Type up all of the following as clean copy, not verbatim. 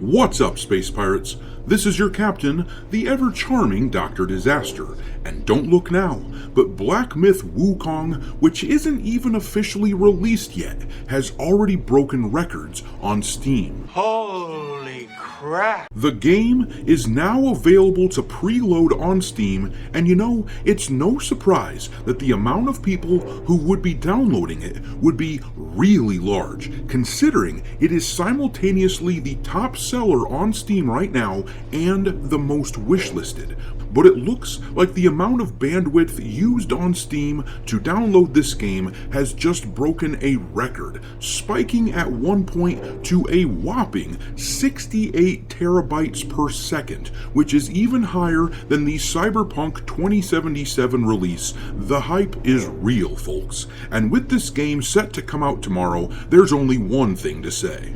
What's up, Space Pirates? This is your captain, the ever-charming Dr. Disaster. And don't look now, but Black Myth Wukong, which isn't even officially released yet, has already broken records on Steam. Holy crap! The game is now available to preload on Steam, and you know, it's no surprise that the amount of people who would be downloading it would be really large, considering it is simultaneously the top seller on Steam right now and the most wishlisted. But it looks like the amount of bandwidth used on Steam to download this game has just broken a record, spiking at one point to a whopping 68 terabytes per second, which is even higher than the Cyberpunk 2077 release. The hype is real, folks. And with this game set to come out tomorrow, there's only one thing to say.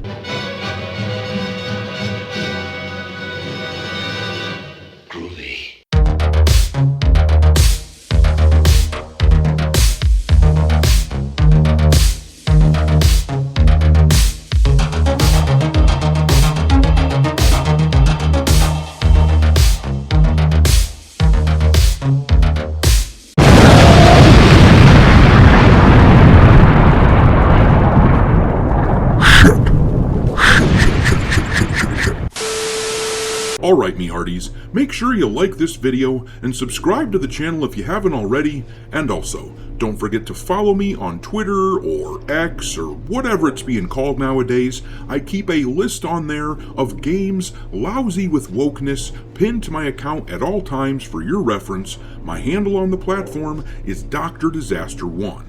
Alright, me hearties, make sure you like this video and subscribe to the channel if you haven't already, and also, don't forget to follow me on Twitter or X or whatever it's being called nowadays. I keep a list on there of games lousy with wokeness pinned to my account at all times for your reference. My handle on the platform is Dr. Disaster 1.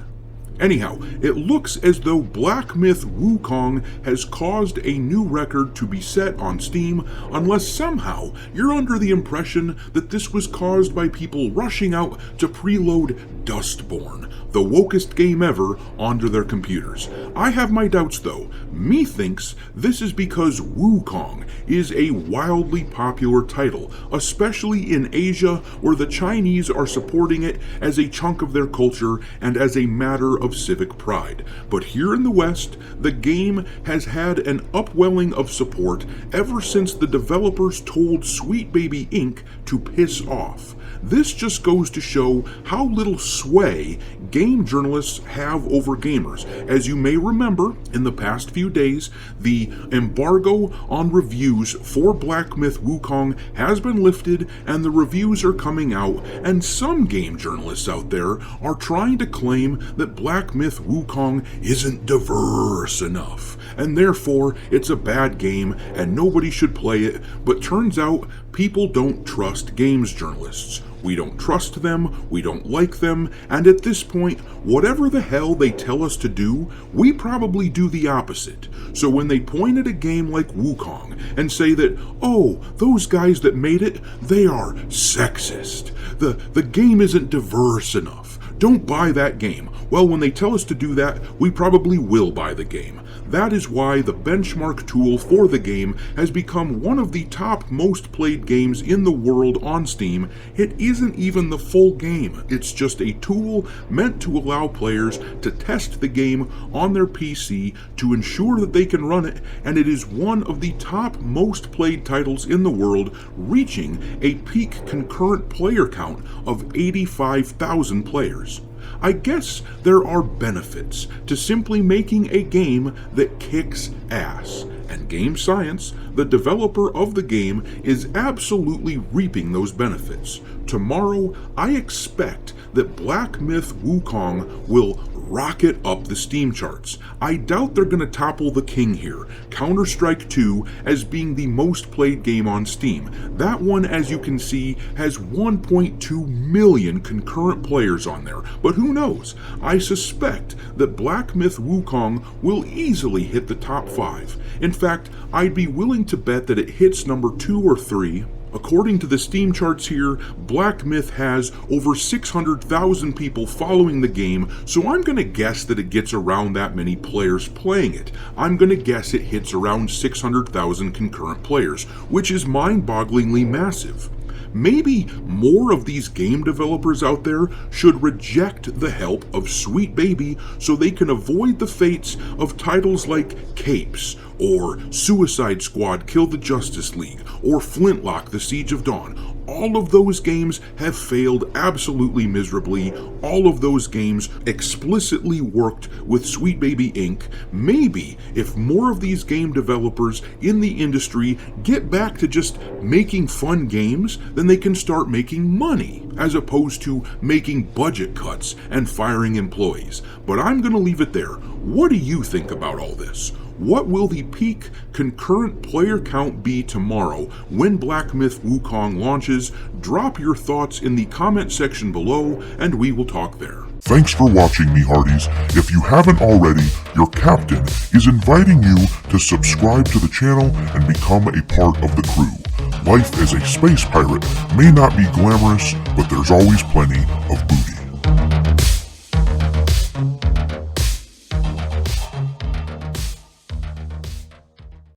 Anyhow, it looks as though Black Myth Wukong has caused a new record to be set on Steam, unless somehow you're under the impression that this was caused by people rushing out to preload Dustborn, the wokest game ever, onto their computers. I have my doubts though. Methinks this is because Wukong is a wildly popular title, especially in Asia, where the Chinese are supporting it as a chunk of their culture and as a matter of civic pride. But here in the West, the game has had an upwelling of support ever since the developers told Sweet Baby Inc. to piss off. This just goes to show how little sway game journalists have over gamers. As you may remember, in the past few days, the embargo on reviews for Black Myth Wukong has been lifted and the reviews are coming out, and some game journalists out there are trying to claim that Black Myth Wukong isn't diverse enough, and therefore it's a bad game and nobody should play it. But turns out people don't trust games journalists. We don't trust them, we don't like them, and at this point, whatever the hell they tell us to do, we probably do the opposite. So when they point at a game like Wukong and say that, oh, those guys that made it, they are sexist. The game isn't diverse enough. Don't buy that game. Well, when they tell us to do that, we probably will buy the game. That is why the benchmark tool for the game has become one of the top most played games in the world on Steam. It isn't even the full game. It's just a tool meant to allow players to test the game on their PC to ensure that they can run it, and it is one of the top most played titles in the world, reaching a peak concurrent player count of 85,000 players. I guess there are benefits to simply making a game that kicks ass, and Game Science, the developer of the game, is absolutely reaping those benefits. Tomorrow, I expect that Black Myth Wukong will rocket up the Steam charts. I doubt they're going to topple the king here, Counter-Strike 2, as being the most played game on Steam. That one, as you can see, has 1.2 million concurrent players on there, but who knows? I suspect that Black Myth Wukong will easily hit the top 5. In fact, I'd be willing to bet that it hits number 2 or 3. According to the Steam charts here, Black Myth has over 600,000 people following the game, so I'm going to guess that it gets around that many players playing it. I'm going to guess it hits around 600,000 concurrent players, which is mind-bogglingly massive. maybe more of these game developers out there should reject the help of Sweet Baby so they can avoid the fates of titles like Capes, or Suicide Squad Kill the Justice League, or Flintlock The Siege of Dawn. All of those games have failed absolutely miserably. All of those games explicitly worked with Sweet Baby Inc. Maybe if more of these game developers in the industry get back to just making fun games, then they can start making money, as opposed to making budget cuts and firing employees. But I'm going to leave it there. What do you think about all this? What will the peak concurrent player count be tomorrow when Black Myth Wukong launches? Drop your thoughts in the comment section below, and we will talk there. Thanks for watching, me hearties. If you haven't already, your captain is inviting you to subscribe to the channel and become a part of the crew. Life as a space pirate may not be glamorous, but there's always plenty of booty.